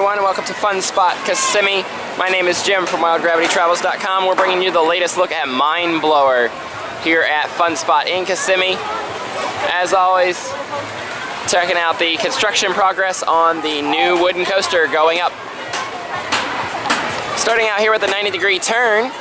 everyone, welcome to Fun Spot Kissimmee. My name is Jim from WildGravityTravels.com. We're bringing you the latest look at Mind Blower here at Fun Spot in Kissimmee. As always, checking out the construction progress on the new wooden coaster going up. Starting out here with a 90-degree turn,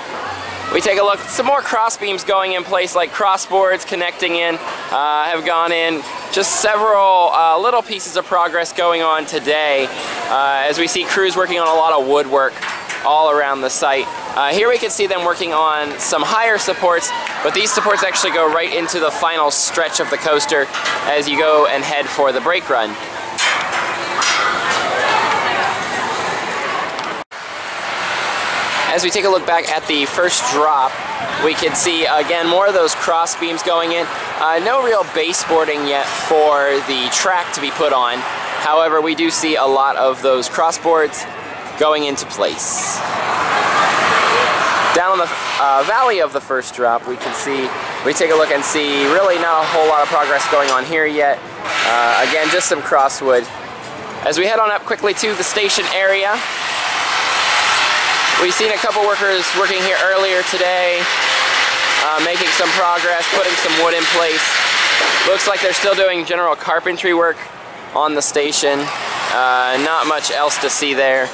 we take a look at some more cross beams going in place, like crossboards connecting in, have gone in. Just several little pieces of progress going on today as we see crews working on a lot of woodwork all around the site. Here we can see them working on some higher supports, but these supports actually go right into the final stretch of the coaster as you go and head for the brake run. As we take a look back at the first drop, we can see again more of those cross beams going in. No real baseboarding yet for the track to be put on. However, we do see a lot of those crossboards going into place. Down on the valley of the first drop, we take a look and see really not a whole lot of progress going on here yet. Again, just some crosswood. As we head on up quickly to the station area, we've seen a couple workers working here earlier today, making some progress, putting some wood in place. Looks like they're still doing general carpentry work on the station. Not much else to see there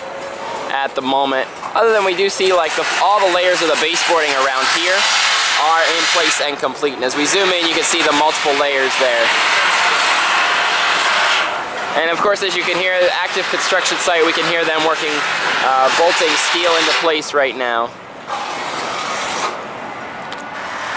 at the moment, other than we do see like all the layers of the baseboarding around here are in place and complete. And as we zoom in, you can see the multiple layers there. And of course, as you can hear, the active construction site, we can hear them working, bolting steel into place right now.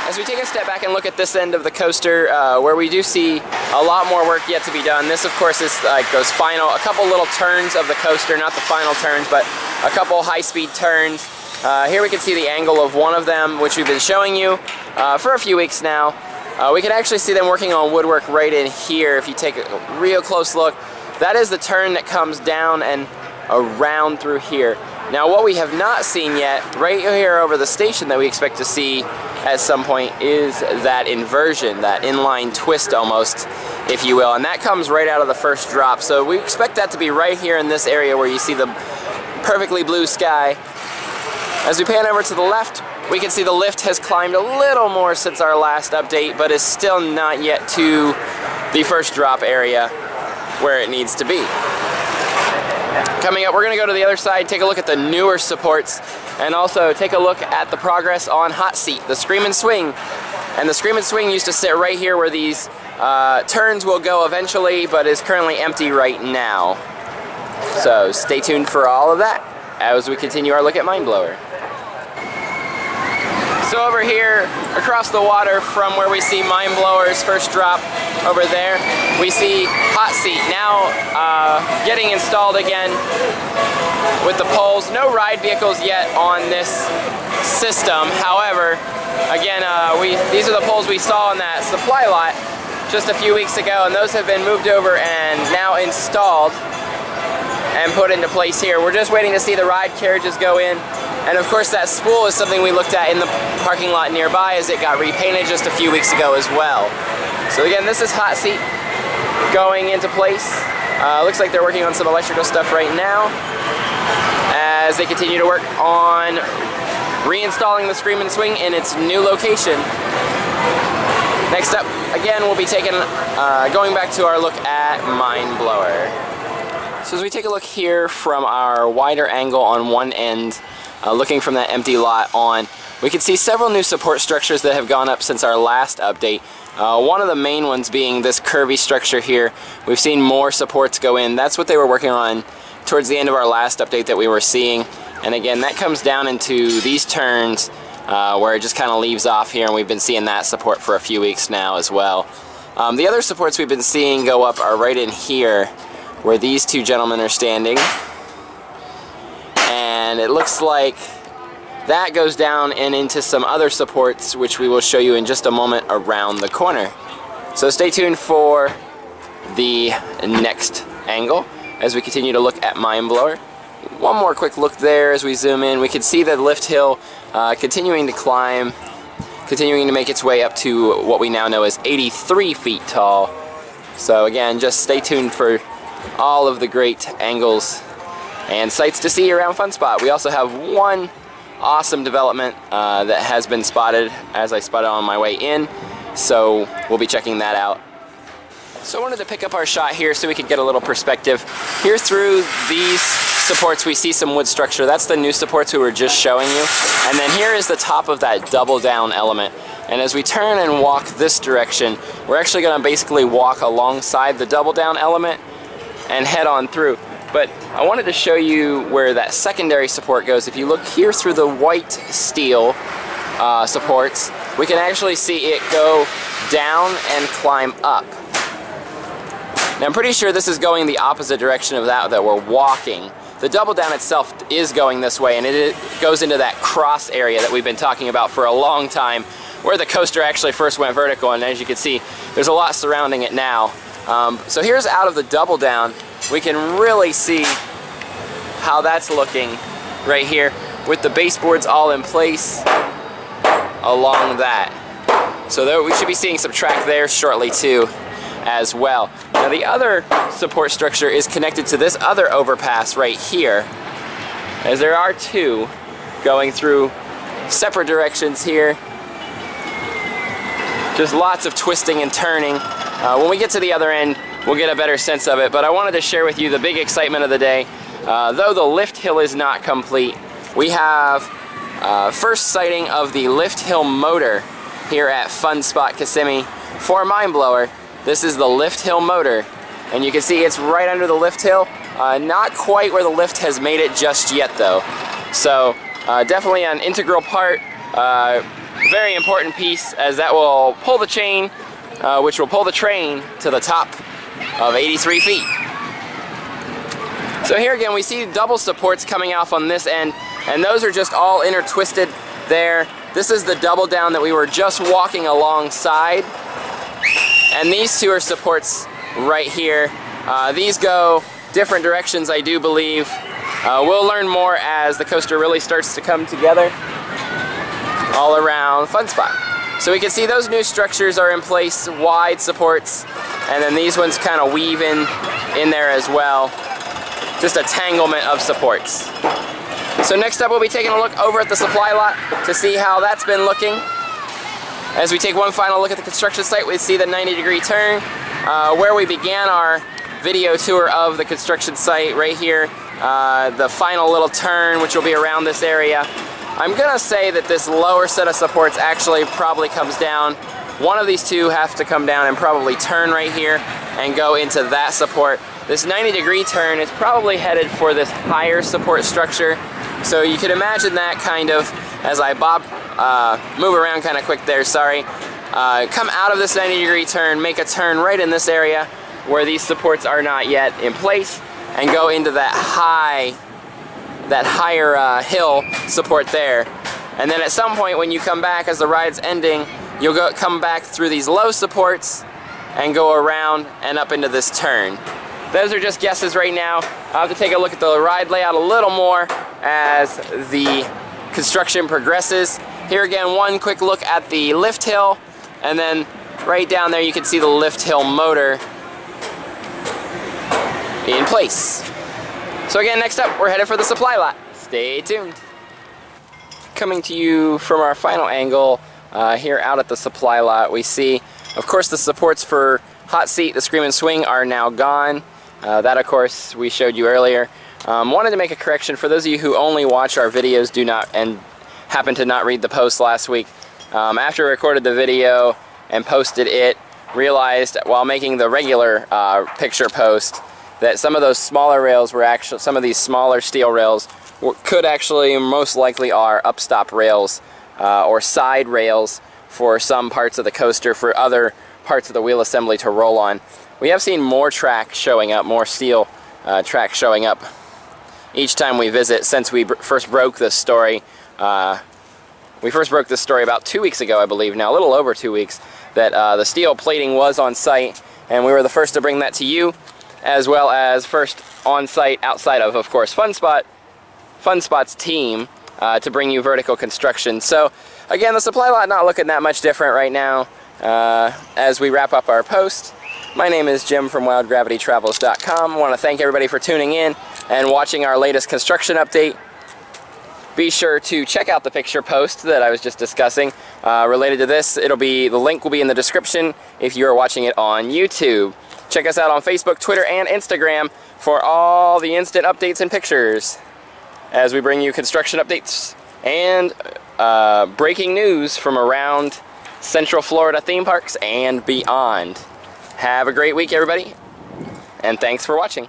As we take a step back and look at this end of the coaster, where we do see a lot more work yet to be done. This, of course, is like those final, a couple little turns of the coaster, not the final turns, but a couple high-speed turns. Here we can see the angle of one of them, which we've been showing you for a few weeks now. We can actually see them working on woodwork right in here. If you take a real close look, that is the turn that comes down and around through here. Now, what we have not seen yet, right here over the station that we expect to see at some point, is that inversion, that inline twist almost, if you will. And that comes right out of the first drop. So we expect that to be right here in this area where you see the perfectly blue sky. As we pan over to the left, we can see the lift has climbed a little more since our last update, but is still not yet to the first drop area where it needs to be. Coming up, we're going to go to the other side, take a look at the newer supports, and also take a look at the progress on Hot Seat, the Scream and Swing. And the Scream and Swing used to sit right here where these turns will go eventually, but is currently empty right now. So stay tuned for all of that as we continue our look at Mind Blower. So over here, across the water from where we see Mind Blower's first drop over there, we see Hot Seat now getting installed again with the poles. No ride vehicles yet on this system. However, again, these are the poles we saw in that supply lot just a few weeks ago, and those have been moved over and now installed and put into place here. We're just waiting to see the ride carriages go in. And of course, that spool is something we looked at in the parking lot nearby, as it got repainted just a few weeks ago as well. So again, this is Hot Seat going into place. Looks like they're working on some electrical stuff right now as they continue to work on reinstalling the Scream and Swing in its new location. Next up, again, we'll be going back to our look at Mind Blower. So as we take a look here from our wider angle on one end, looking from that empty lot on, we can see several new support structures that have gone up since our last update. One of the main ones being this curvy structure here. We've seen more supports go in. That's what they were working on towards the end of our last update that we were seeing. And again, that comes down into these turns where it just kind of leaves off here, and we've been seeing that support for a few weeks now as well. The other supports we've been seeing go up are right in here where these two gentlemen are standing. And it looks like that goes down and into some other supports, which we will show you in just a moment around the corner. So stay tuned for the next angle as we continue to look at Mind Blower. One more quick look there as we zoom in. We can see the lift hill continuing to climb, continuing to make its way up to what we now know as 83 feet tall. So again, just stay tuned for all of the great angles and sights to see around Fun Spot. We also have one awesome development that has been spotted as I spotted on my way in, so we'll be checking that out. So I wanted to pick up our shot here so we could get a little perspective. Here through these supports we see some wood structure. That's the new supports we were just showing you. And then here is the top of that double down element. And as we turn and walk this direction, we're actually going to basically walk alongside the double down element and head on through. But I wanted to show you where that secondary support goes. If you look here through the white steel supports, we can actually see it go down and climb up. Now I'm pretty sure this is going the opposite direction of that we're walking. The double down itself is going this way, and it goes into that cross area that we've been talking about for a long time, where the coaster actually first went vertical, and as you can see, there's a lot surrounding it now. So here's out of the double down. We can really see how that's looking right here with the baseboards all in place along that. So there, we should be seeing some track there shortly too as well. Now the other support structure is connected to this other overpass right here, as there are two going through separate directions here. Just lots of twisting and turning. When we get to the other end, we'll get a better sense of it, but I wanted to share with you the big excitement of the day. Though the lift hill is not complete, we have first sighting of the lift hill motor here at Fun Spot Kissimmee for Mind Blower. This is the lift hill motor, and you can see it's right under the lift hill. Not quite where the lift has made it just yet though. So definitely an integral part, very important piece, as that will pull the chain, which will pull the train to the top of 83 feet. So here again we see double supports coming off on this end, and those are just all intertwisted there. This is the double down that we were just walking alongside, and these two are supports right here. These go different directions, I do believe. We'll learn more as the coaster really starts to come together all around Fun Spot. So we can see those new structures are in place, wide supports, and then these ones kind of weave in there as well. Just a tanglement of supports. So next up we'll be taking a look over at the supply lot to see how that's been looking. As we take one final look at the construction site, we see the 90-degree turn, where we began our video tour of the construction site right here. The final little turn, which will be around this area. I'm gonna say that this lower set of supports actually probably comes down. One of these two have to come down and probably turn right here and go into that support. This 90-degree turn is probably headed for this higher support structure. So you could imagine that kind of, as I move around kind of quick there, sorry. Come out of this 90-degree turn, make a turn right in this area where these supports are not yet in place, and go into that higher hill support there. And then at some point when you come back as the ride's ending, you'll come back through these low supports and go around and up into this turn. Those are just guesses right now. I'll have to take a look at the ride layout a little more as the construction progresses. Here again, one quick look at the lift hill, and then right down there you can see the lift hill motor in place. So again, next up, we're headed for the supply lot. Stay tuned. Coming to you from our final angle here out at the supply lot, we see, of course, the supports for Hot Seat, the Scream and Swing are now gone. That, of course, we showed you earlier. Wanted to make a correction for those of you who only watch our videos, and happen to not read the post last week. After I recorded the video and posted it, realized while making the regular picture post that some of those smaller rails were actually, some of these smaller steel rails could actually, most likely are upstop rails or side rails for some parts of the coaster, for other parts of the wheel assembly to roll on. We have seen more track showing up, more steel track showing up each time we visit since we first broke this story. We first broke this story about 2 weeks ago, I believe now, a little over 2 weeks, that the steel plating was on site, and we were the first to bring that to you, as well as first on site outside of course, Fun Spot's team to bring you vertical construction. So again, the supply lot not looking that much different right now as we wrap up our post. My name is Jim from WildGravityTravels.com. I want to thank everybody for tuning in. and watching our latest construction update, be sure to check out the picture post that I was just discussing related to this. The link will be in the description if you are watching it on YouTube. Check us out on Facebook, Twitter, and Instagram for all the instant updates and pictures as we bring you construction updates and breaking news from around Central Florida theme parks and beyond. Have a great week, everybody, and thanks for watching.